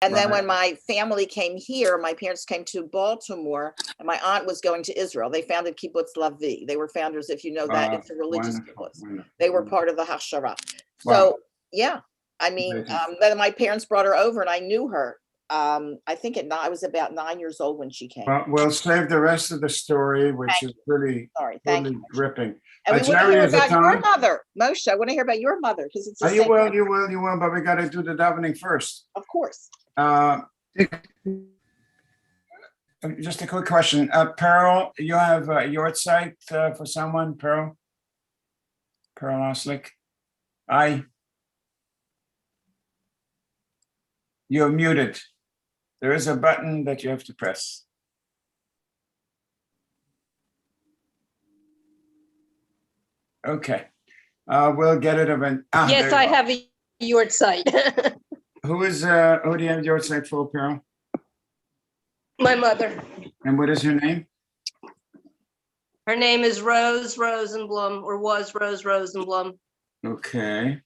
And then when my family came here, my parents came to Baltimore, and my aunt was going to Israel. They founded Kibbutz Lavi. They were founders, if you know that, it's a religious kibbutz. They were part of the Hashara. So, yeah, I mean, then my parents brought her over, and I knew her. I think I was about 9 years old when she came. Well, we'll save the rest of the story, which is really, really gripping. And we want to hear about your mother, Moshe. I want to hear about your mother because it's the same. You will, but we got to do the davening first. Of course. Just a quick question. Pearl, you have your site for someone, Pearl? Pearl Oslick? You're muted. There is a button that you have to press. Okay. We'll get it event. Yes, I have a yurt site. Who do you have your site for, Pearl? My mother. And what is her name? Her name is Rose Rosenblum, or was Rose Rosenblum. Okay.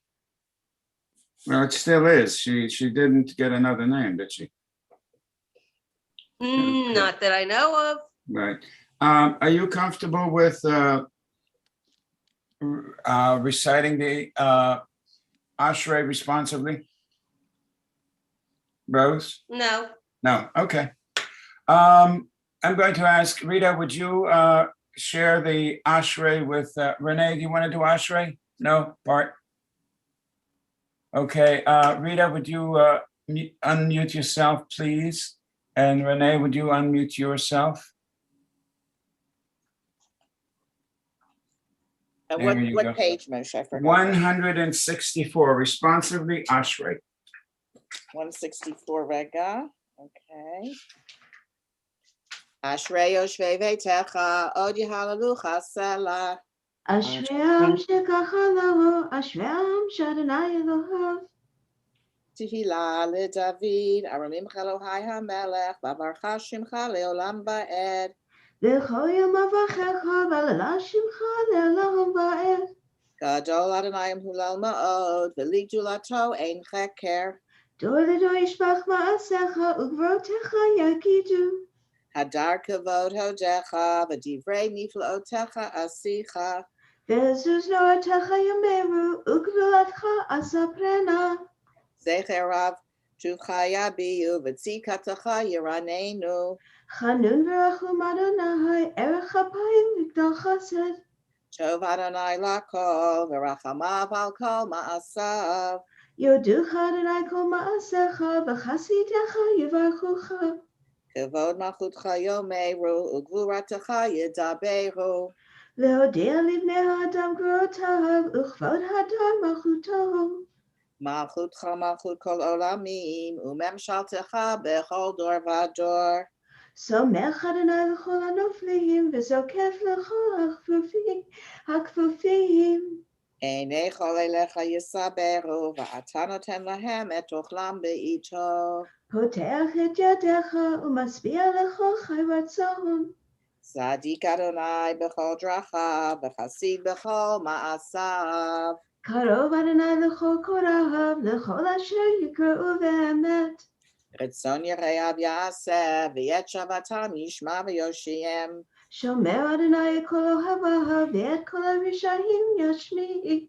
Well, it still is. She didn't get another name, did she? Not that I know of. Right. Are you comfortable with reciting the Ashrei responsibly? Rose? No. No. Okay. I'm going to ask Rita, would you share the Ashrei with Renee? Do you want to do Ashrei? No, Bart? Okay. Rita, would you unmute yourself, please? And Renee, would you unmute yourself? What page, Moshe? I forgot. 164, responsibly Ashrei. 164, Rega. Okay. Ashrei Yoshvei Veitecha, Od Yehalalucha Selah. Ashream Shekachalahu, Ashream Shadonai Elohav. Tehillah LeDavid, Aramimcha Elohai HaMelech, Vavarcha Shimcha Leolam Va'ed. L'chol yom avachecha, v'alala Shimcha le'olam va'ed. Gadol Adonai Hulal Ma'od, V'ligdulato Ein Cheker. Dor l'dor yishbach ma'asecha, u'gvotecha yagidu. Hadar Kavod Hodecha, V'divrei Niflaotecha Asicha. V'ezuz noatecha yameru, u'gvulatcha asaprena. Zecherav Tuchaya Biu, V'tzikatacha Yiranenu. Chanun v'rachum Adonai, erech hapayim v'gdal chesed. Tov Adonai Lakol, V'rachamav Al Kol Ma'asav. Yoducha Adonai kol ma'asecha, v'chasitecha yivarchucha. Kavod Malchutcha Yomeru, Ugvuratecha Yidaberu. Le'odia livnei ha'adam gvurotav, u'chvod hadar malchuto. Malchutcha Malchut Kol Olamim, Umemshaltecha Bechol Dor Vador. Somech Adonai l'chol hanoflim, v'zokef l'chol hakfufim. Einei Chol Elecha Yisaberu, Va'ata noten lahem et ochlam be'ito. Poteach et yadecha, u'masbia l'chol chai ratzon. Zadik Adonai Bechol Drachav, V'chasid Bechol Ma'asav. Karov Adonai l'chol korahav, l'chol asher yikra'u ve'emet. Ritzon Yereav Yaseh, V'yet Shavatam Yishma V'yoshiem. Shomer Adonai et kol ohavav, ve'et kol harishayim yashmi'im.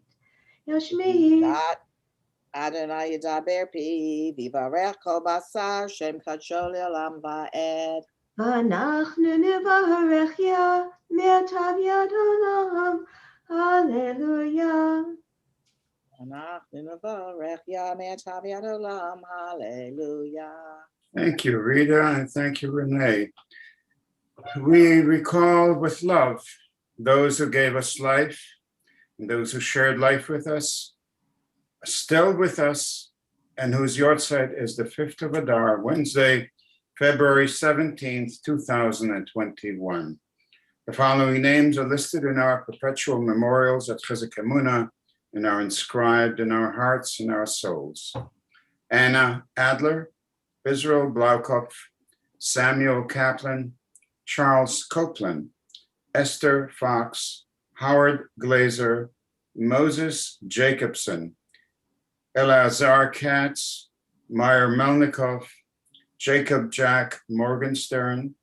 Dat Adonai Yidaber Pi, V'varech Kol Basar, Shem Kadsho Le'olam Va'ed. V'anachnu nivarech ya, me'atav yad olam. Hallelujah. Thank you, Rita, and thank you, Renee. We recall with love those who gave us life and those who shared life with us, are still with us, and whose yahrzeit is the 5th of Adar, Wednesday, February 17th, 2021. The following names are listed in our perpetual memorials at Chizuk Amuno and are inscribed in our hearts and our souls. Anna Adler, Israel Blaukopf, Samuel Kaplan, Charles Copeland, Esther Fox, Howard Glazer, Moses Jacobson, Eleazar Katz, Meyer Melnikov, Jacob Jack Morgenstern,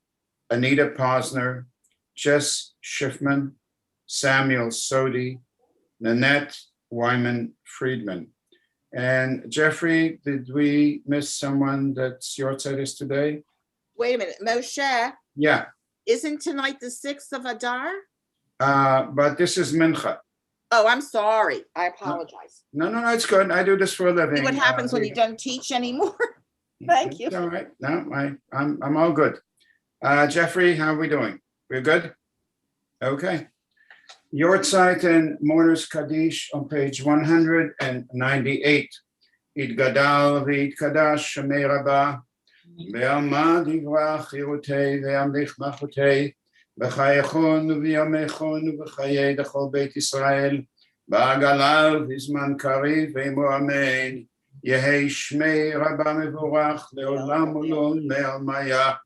Anita Posner, Jess Schiffman, Samuel Sodi, Nanette Wyman Friedman. And Jeffrey, did we miss someone that's your side is today? Wait a minute, Moshe, Yeah, isn't tonight the 6th of Adar? but this is Mincha. Oh, I'm sorry. I apologize. No, it's good. I do this for a living. See what happens when you don't teach anymore? Thank you. It's all right. No, I'm all good. Jeffrey, how are we doing? We're good? Okay. Yortzeit and Mourners Kaddish on page 198. Itgadal v'itkadash Shemei Rabbah ve'amad yivrach Yirutei ve'amlich machutei v'chayechon v'yamechon v'chayei dechol Beit Yisrael ba'agalav v'zman kariv ve'imo amen Yehei Shmei Rabbah mevorach le'olam ulon le'almaya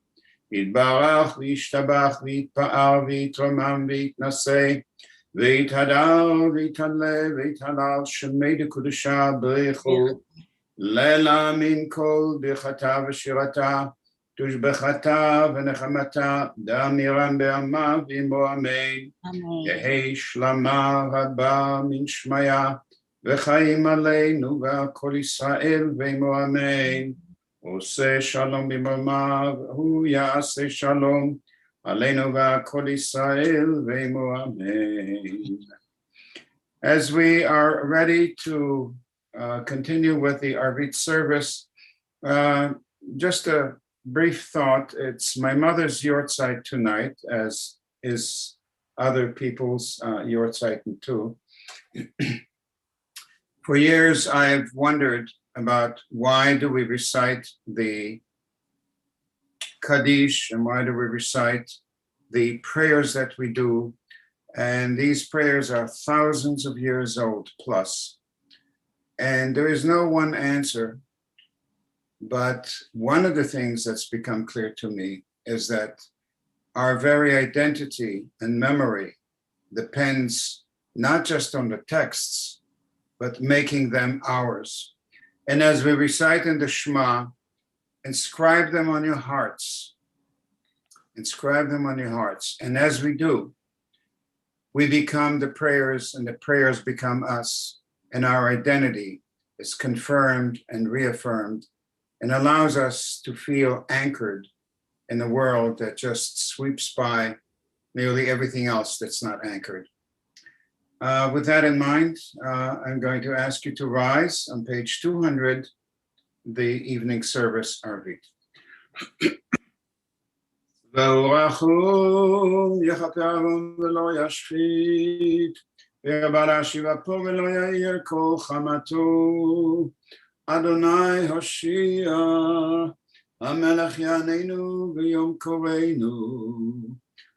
יתברך וישתבח ויתפאר ויתרומם ויתנשא ויתהדר ויתעלה ויתהלל שמי דקודשה בריחו לילה מן כל ברכתה ושירתה תושבחתה ונחמתה דאמירם בעמה ועמו אמן יהי שלמה רבה מן שמיה וחיים עלינו ועל כל ישראל ועמו אמן עושה שלום במרומיו, הוא יעשה שלום עלינו ועל כל ישראל ועמו אמן. As we are ready to continue with the Arvit service, just a brief thought. It's my mother's Yortzeit tonight, as is other people's Yortzeit too. For years, I've wondered about why do we recite the Kaddish and why do we recite the prayers that we do. And these prayers are thousands of years old plus. And there is no one answer. But one of the things that's become clear to me is that our very identity and memory depends not just on the texts, but making them ours. And as we recite in the Shema, inscribe them on your hearts. Inscribe them on your hearts. And as we do, we become the prayers and the prayers become us. And our identity is confirmed and reaffirmed and allows us to feel anchored in a world that just sweeps by nearly everything else that's not anchored. With that in mind, I'm going to ask you to rise on page 200, the evening service Arvit. V'orachum yechaperum v'lo yashfit v'yabara shivapo v'lo ya'ir kol chamato Adonai Hoshia HaMelech Yaneinu v'yom koreinu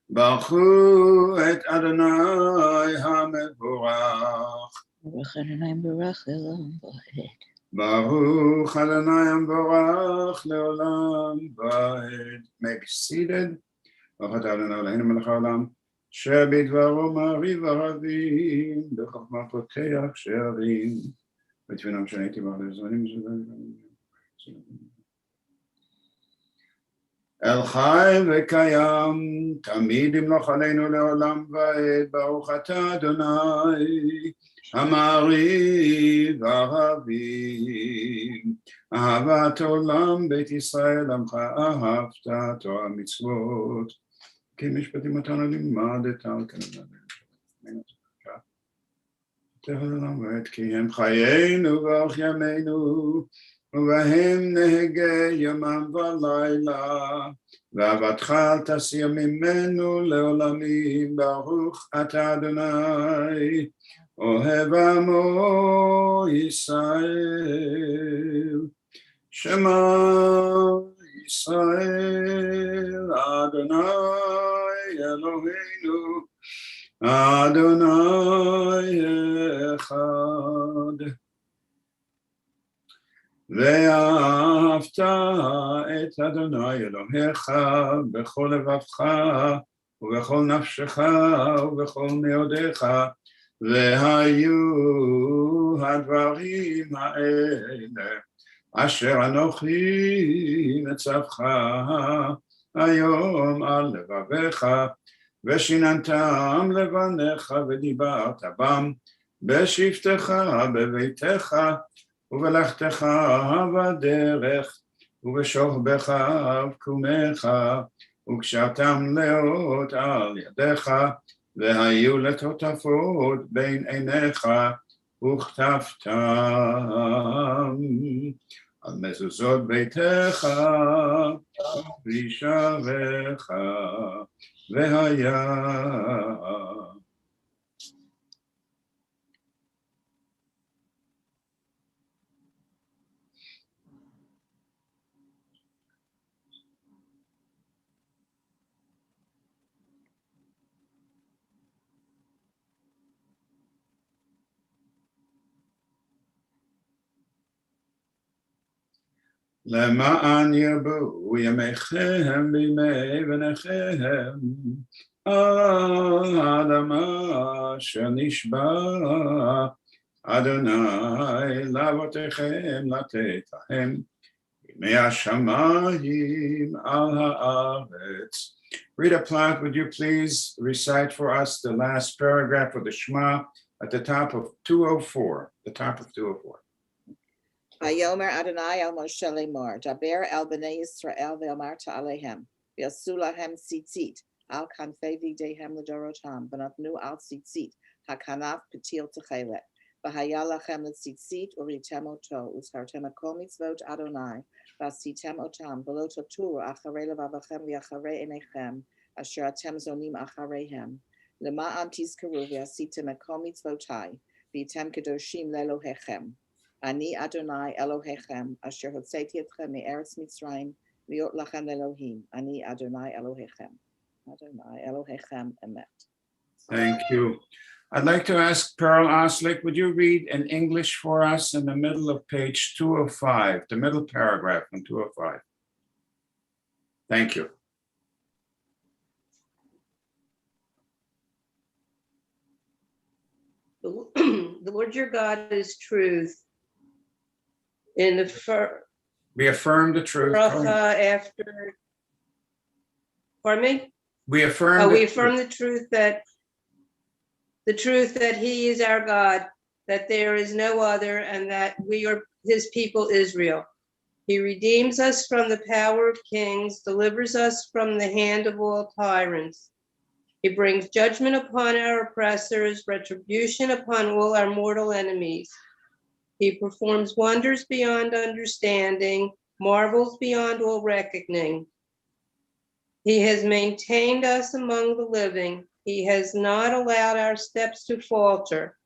Baruch et Adonai HaMevorach. Baruch Adonai Baruch Le'olam Va'ed. Baruch Adonai Baruch Le'olam Va'ed. May be seated. Baruch Adonai Eloheinu melech haolam. Asher bidvaro ma'ariv aravim. B'chachma poteach she'arim. B'tvinam sheneti b'alei zvanim. El Chai v'Kayam, Tamid imloch aleinu le'olam va'ed, Baruch ata Adonai, Hamari v'Ahavim, Ahavat olam Beit Yisrael, Amcha ahavta, Torah mitzvot, Ki mishpatim otanu limadetam, Teholam v'ed, Ki hem chayeinu v'ach yameinu, ובהם נהגה יומם ולילה, ואהבתך אל תסיר ממנו לעולמים, ברוך אתה אדוני, אוהב עמו ישראל. שמע ישראל, אדוני אלוהינו, אדוני אחד. ואהבת את אדוני אלוהיך בכל לבבך ובכל נפשך ובכל מאודיך, והיו הדברים האלה אשר אנוכי מצווך היום על לבביך, ושיננתם לבניך ודיברת בם, בשבתך בביתך, ובלכתך בדרך, ובשוכבך ובקומך, וקשרתם לאות על ידיך, והיו לטוטפות בין עיניך, וכתבתם על מזוזות ביתך, וישבך, והיה. למען ירבו ימיכם בימי בניכם, האדמה אשר נשבע אדוני לאבותיכם לתת להם, ימי השמיים על הארץ. Rita Platt, would you please recite for us the last paragraph of the Shema at the top of 204, the top of 204. Vayomer Adonai el Moshe lemor, daber el bnei Yisrael ve'amarta alehem, v'yasu lahem tzitzit, al kanfei videhem l'dorotam, v'natnu al tzitzit, hakanaf petil techelet, v'haya lachem l'tzitzit uritem oto, uzhartem kol mitzvot Adonai, v'asitem otam, v'lo toturu acharei levavachem v'acharei enechem, asher atem zonim achareihem, lema'an tizkaru v'asitem kol mitzvotai, v'item kedoshim lelohechem. Ani Adonai Elohechem, asher hotzeti etchem me'eretz Mitzrayim, liot lachem Elohim. Ani Adonai Elohechem. Adonai Elohechem emet. Thank you. I'd like to ask Pearl Oslick, would you read in English for us in the middle of page 205, the middle paragraph on 205? Thank you. The Lord your God is truth. In the We affirm the truth. After, pardon me? We affirm. We affirm the truth that He is our God, that there is no other, and that we are His people, Israel. He redeems us from the power of kings, delivers us from the hand of all tyrants. He brings judgment upon our oppressors, retribution upon all our mortal enemies. He performs wonders beyond understanding, marvels beyond all reckoning. He has maintained us among the living. He has not allowed our steps to falter.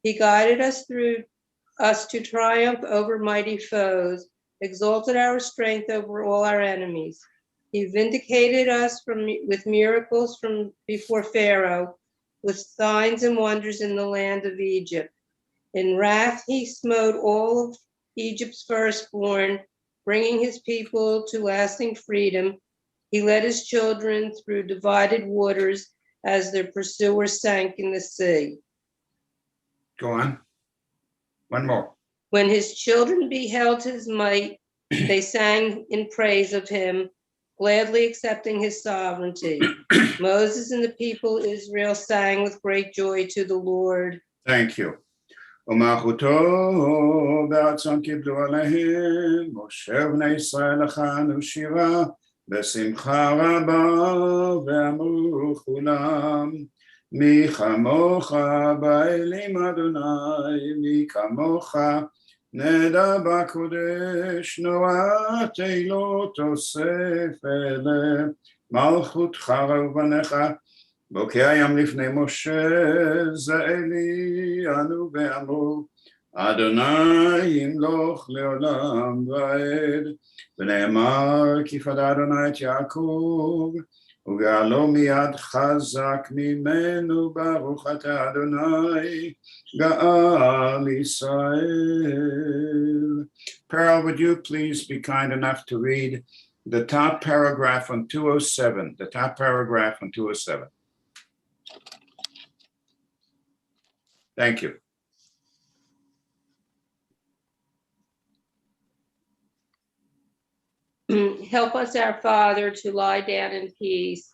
He guided us to triumph over mighty foes, exalted our strength over all our enemies. He vindicated us with miracles from before Pharaoh, with signs and wonders in the land of Egypt. In wrath, he smote all of Egypt's firstborn, bringing his people to lasting freedom. He led his children through divided waters as their pursuers sank in the sea. Go on. One more. When his children beheld his might, they sang in praise of him, gladly accepting his sovereignty. Moses and the people Israel sang with great joy to the Lord. Thank you. ומלכותו בארצם קיבלו עליהם, משה ובני ישראל לחנו שירה, בשמחה רבה, ואמרו כולם, מי כמוך באלים אדוני, מי כמוך נדע בקודש, נורא תהילות תוסף אלה, מלכותך ובניך, בוקע ים לפני משה, זה אלי אנו ואמרו, אדוני ימלוך לעולם ועד, ונאמר כי פדה אדוני את יעקב, וגאלו מיד חזק ממנו, ברוך אתה אדוני, גאל ישראל. Pearl, would you please be kind enough to read the top paragraph on 207, the top paragraph on 207. Thank you. Help us, our Father, to lie down in peace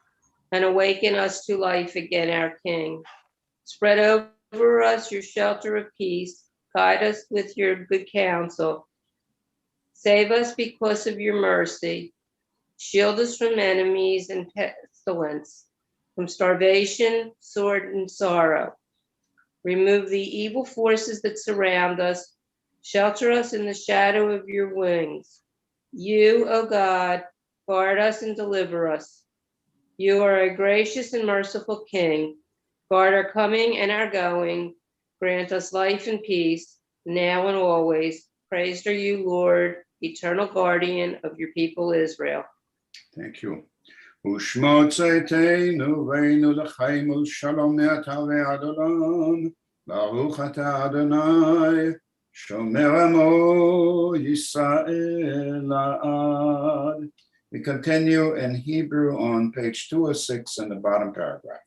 and awaken us to life again, our King. Spread over us your shelter of peace. Guide us with your good counsel. Save us because of your mercy. Shield us from enemies and pestilence, from starvation, sword, and sorrow. Remove the evil forces that surround us. Shelter us in the shadow of your wings. You, O God, guard us and deliver us. You are a gracious and merciful King. Guard our coming and our going. Grant us life and peace, now and always. Praised are you, Lord, eternal guardian of your people Israel. Thank you. ושמו צאתנו ואינו לחיים ולשלום מעתה ועד עולם. ברוך אתה אדוני, שומר עמו ישראל לעד. We continue in Hebrew on page 206 in the bottom paragraph.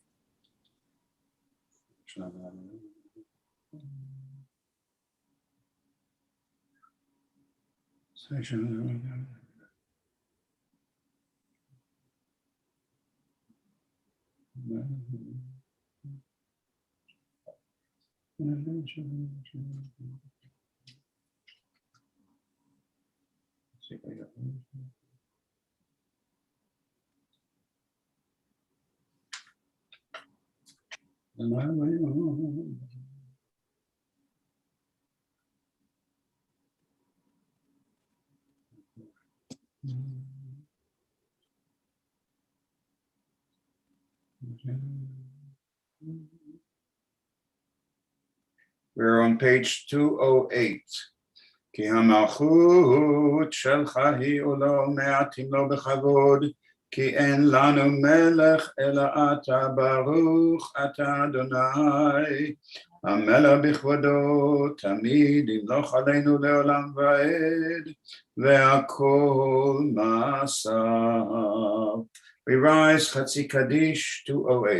We're on page 208. כי המלכות שלך היא עולם מעטים לו בכבוד, כי אין לנו מלך אלא אתה, ברוך אתה אדוני, המלך בכבודו תמיד ימלוך עלינו לעולם ועד, והכל מעשיו. We rise, חצי קדיש, 208.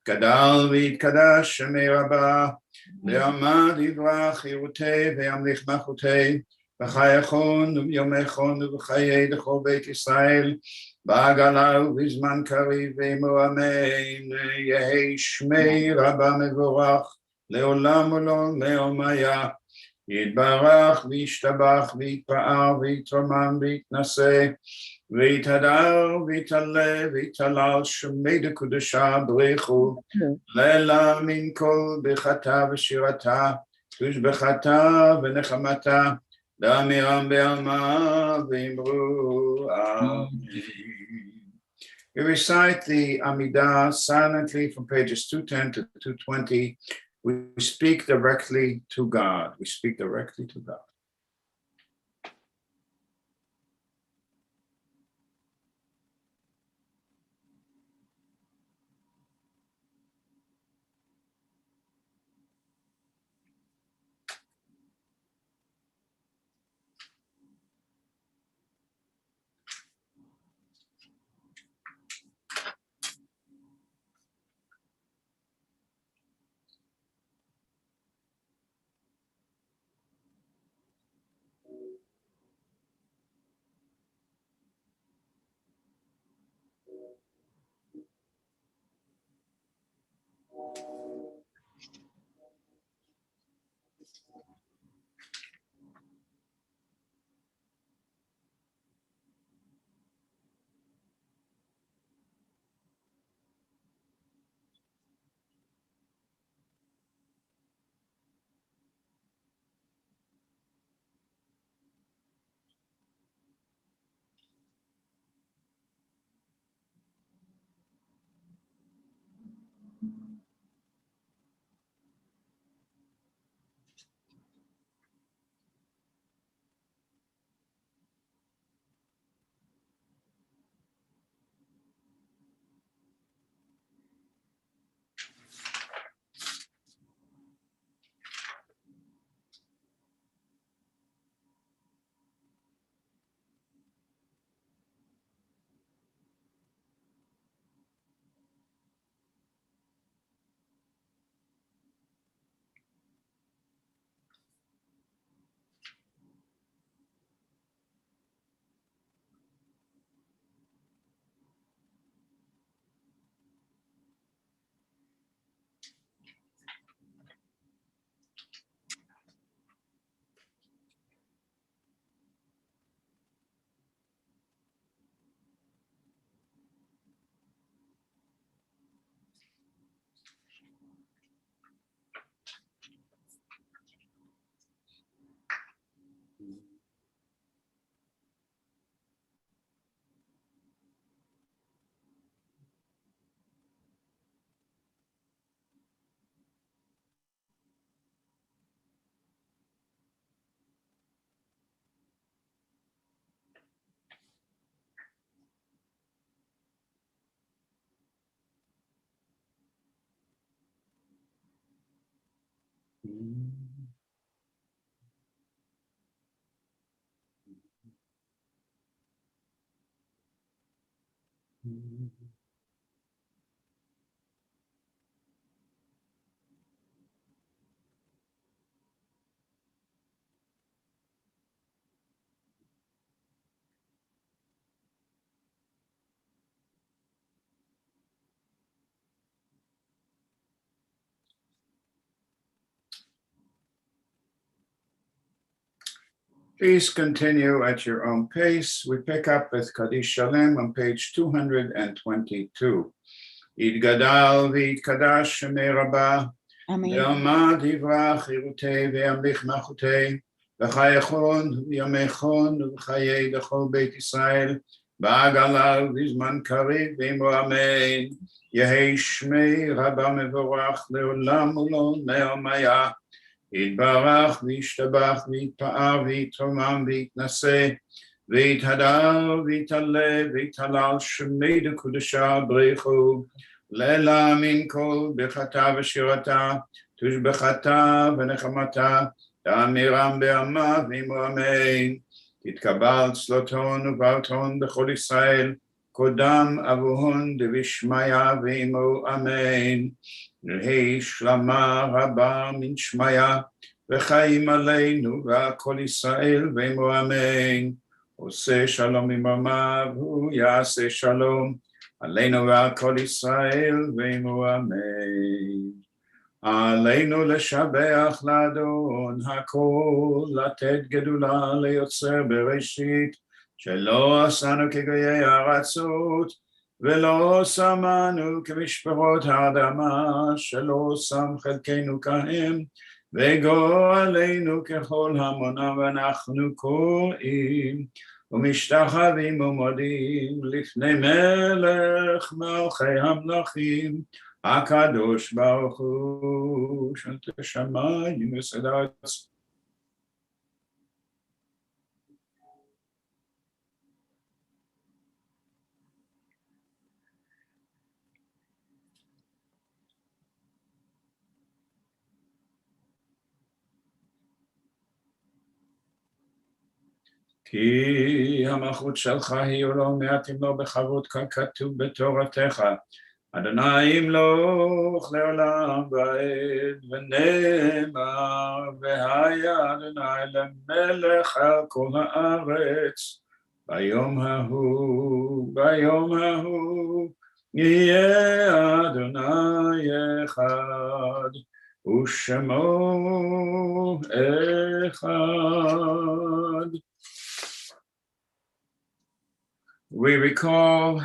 גדל ויתקדש שמי רבה, ועמד יברח חירותי וימליך מלכותי, בחייכון וביומכון ובחיי לכל בית ישראל, בעגלה ובזמן קריב ועמו אמן, יהי שמי רבה מבורך, לעולם ולעולם לעולמיה, יתברך וישתבח ויתפאר ויתרומם ויתנשא, ויתהדר ויתעלה ויתהלל שמי דקודשה בריחו, לילה מן כל ברכתה ושירתה, ושבחתה ונחמתה, לאמירם בעלמא ואמרו אמן. We recite the Amidah silently from pages 210 to 220. We speak directly to God. We speak directly to God. Please continue at your own pace. We pick up with Kaddish Shalem on page 222. Yitgadal v'yitkadash Shemei Rabbah, ve'amad yivrach yirutei ve'yamlich machutei, v'chayechon v'yamechon v'chayei d'chol Beit Yisrael, ba'agalav v'zman kariv v'imo amen. Yehei Shmei Rabbah mevorach le'olam ulon me'omaya. יתברך וישתבח ויתפאר ויתרומם ויתנשא ויתהדר ויתעלה ויתהלל שמי דקודשה בריחו לילה מן כל ברכתה ושירתה תושבחתה ונחמתה תאמירם בעמה ועמו אמן. תתקבל צלותון וברתון בכל ישראל קודם אבוהון דבשמיא ועמו אמן. יהי שלמה רבה מן שמיא וחיים עלינו ועל כל ישראל ועמו אמן. עושה שלום עממה והוא יעשה שלום עלינו ועל כל ישראל ועמו אמן. עלינו לשבח לאדון הכל, לתת גדולה ליוצר בראשית, שלא עשנו כגויי הארצות ולא שמנו כמשפחות האדמה, שלא שם חלקנו כהם וגואלנו ככל המונה, ואנחנו קוראים ומשתחווים ומודים לפני מלך מלכי המלכים הקדוש ברוך הוא שנת השמיים וסדץ. כי המלכות שלך היא ולא מעטים לו בכבוד ככתוב בתורתך. אדוני ימלוך לעולם ועד, ונאמר והיה אדוני למלך על כל הארץ. ביום ההוא יהיה אדוני אחד ושמו אחד. We recall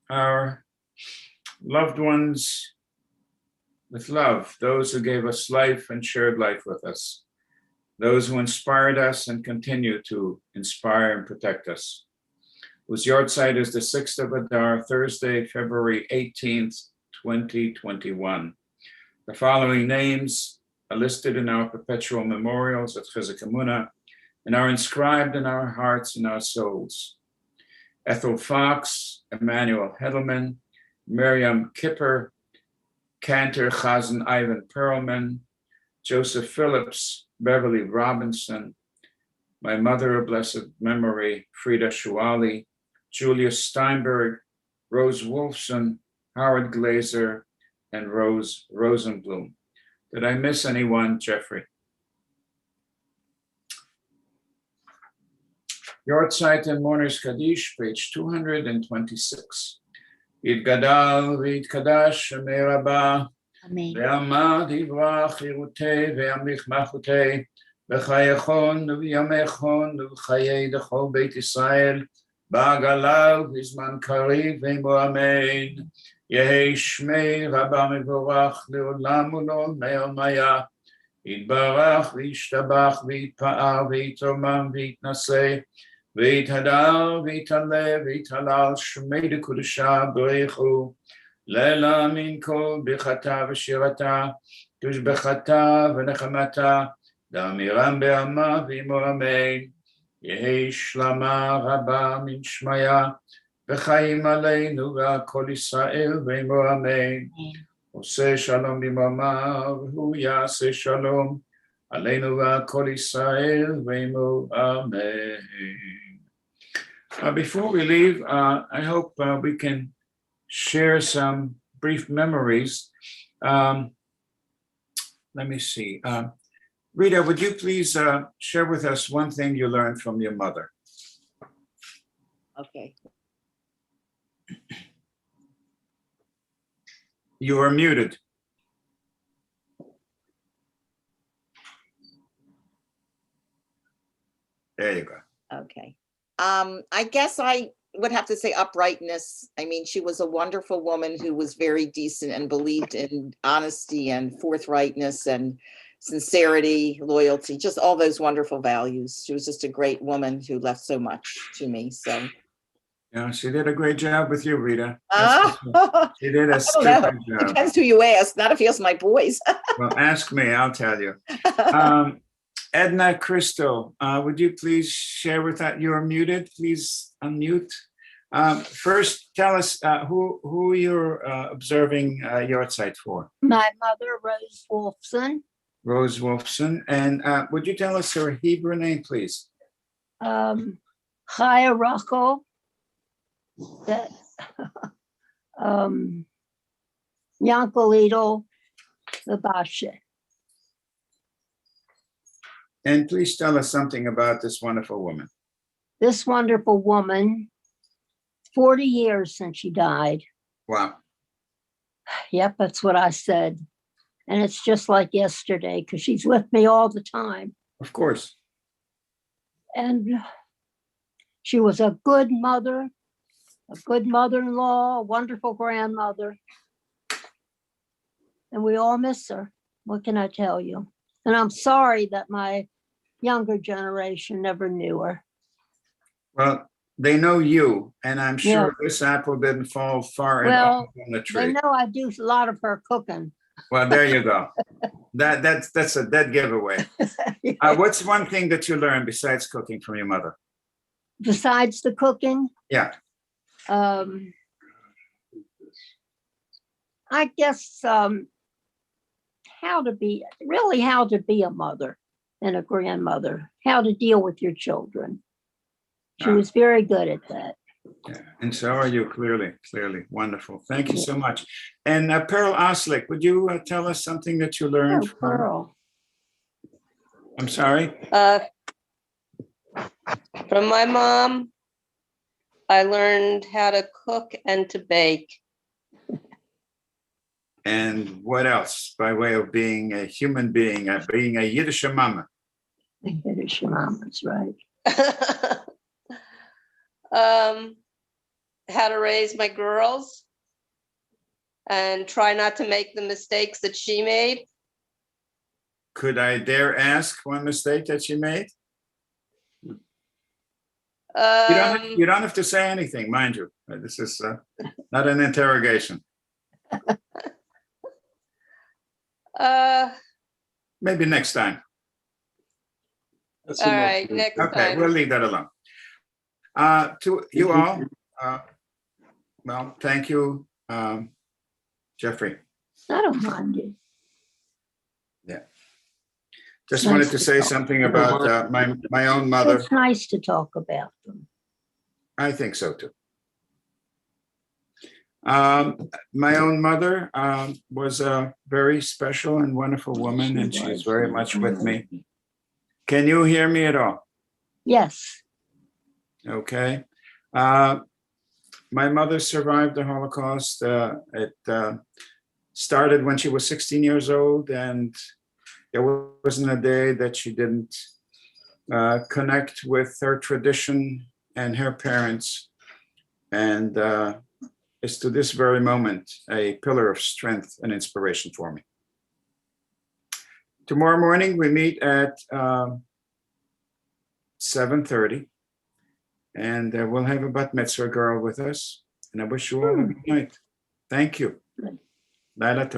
our loved ones with love, those who gave us life and shared life with us, those who inspired us and continue to inspire and protect us, whose yahrzeit is the 6th of Adar, Thursday, February 18th, 2021. The following names are listed in our perpetual memorials at Chizuk Amuno and are inscribed in our hearts and our souls. Ethel Fox, Emmanuel Hedelman, Miriam Kipper, Cantor Chazan Ivan Perlman, Joseph Phillips, Beverly Robinson, my mother of blessed memory, Frida Shuali, Julia Steinberg, Rose Wolfson, Howard Glazer, and Rose Rosenblum. Did I miss anyone, Jeffrey? Yahrzeit and Mourner's Kaddish, page 226. יתגדל ויתקדש שמי רבה, ועמד יברח ירותי וימליך מלכותי, וחייכון וימכון וחיי דכל בית ישראל, בעגלה ובזמן קריב ועמו אמן. יהי שמי רבה מבורך לעולם ולעולמי עולמיה. יתברך וישתבח ויתפאר ויתרומם ויתנשא, ויתהדר ויתעלה ויתהלל שמי דקודשה בריחו, לילה מן כל ברכתה ושירתה, תושבחתה ונחמתה, דאמירם בעמה ועמו אמן. יהי שלמה רבה מן שמיא, וחיים עלינו ועל כל ישראל ועמו אמן. Oseh shalom bimamav, hu yaseh shalom. Aleinu v'kol Yisrael v'imo amen. Before we leave, I hope we can share some brief memories. Let me see. Rita, would you please share with us one thing you learned from your mother? Okay. You are muted. There you go. Okay. I guess I would have to say uprightness. I mean, she was a wonderful woman who was very decent and believed in honesty and forthrightness and sincerity, loyalty, just all those wonderful values. She was just a great woman who left so much to me. So Yeah, she did a great job with you, Rita. I She did a don't know. super job. Depends who you ask, not if you ask my boys. Well, ask me, I'll tell you. Edna Crystal, would you please share with that? You're muted, please unmute. First, tell us who you're observing your site for. My mother, Rose Wolfson. Rose Wolfson. And would you tell us her Hebrew name, please? Chaya Rachel. That Yankolito Labashe. And please tell us something about this wonderful woman. This wonderful woman, 40 years since she died. Wow. Yep, that's what I said. And it's just like yesterday because she's with me all the time. Of course. And she was a good mother, a good mother-in-law, a wonderful grandmother. And we all miss her. What can I tell you? And I'm sorry that my younger generation never knew her. Well, they know you, and I'm sure Yeah. this apple didn't fall far at Well, all from the They tree. know I do a lot of her cooking. Well, there you go. That's a dead giveaway. What's one thing that you learned besides cooking from your mother? Besides the cooking, Yeah. I guess how to be a mother and a grandmother, how to deal with your children. She was very good at that. Yeah. And so are you, clearly. Wonderful. Thank you so much. And Pearl Oslick, would you tell us something that you learned Oh, from? Pearl. I'm sorry? From my mom, I learned how to cook and to bake. And what else by way of being a human being, being a Yiddish mama? Yiddish mama's right. How to raise my girls and try not to make the mistakes that she made. Could I dare ask one mistake that she made? You don't have to say anything, mind you. This is not an interrogation. Maybe next time. All right, next Okay, time. we'll leave that alone. To you all, well, thank you, Jeffrey. I don't mind it. Just wanted to say something about my own mother. It's nice to talk about them. I think so too. My own mother was a very special and wonderful woman, and she's very much with me. Can you hear me at all? Yes. Okay. My mother survived the Holocaust. It started when she was 16 years old, and there wasn't a day that she didn't connect with her tradition and her parents. And is to this very moment a pillar of strength and inspiration for me. Tomorrow morning, we meet at 7:30. And we'll have a bat mitzvah girl with us. And I wish you all a good night. Thank you. Laila tov.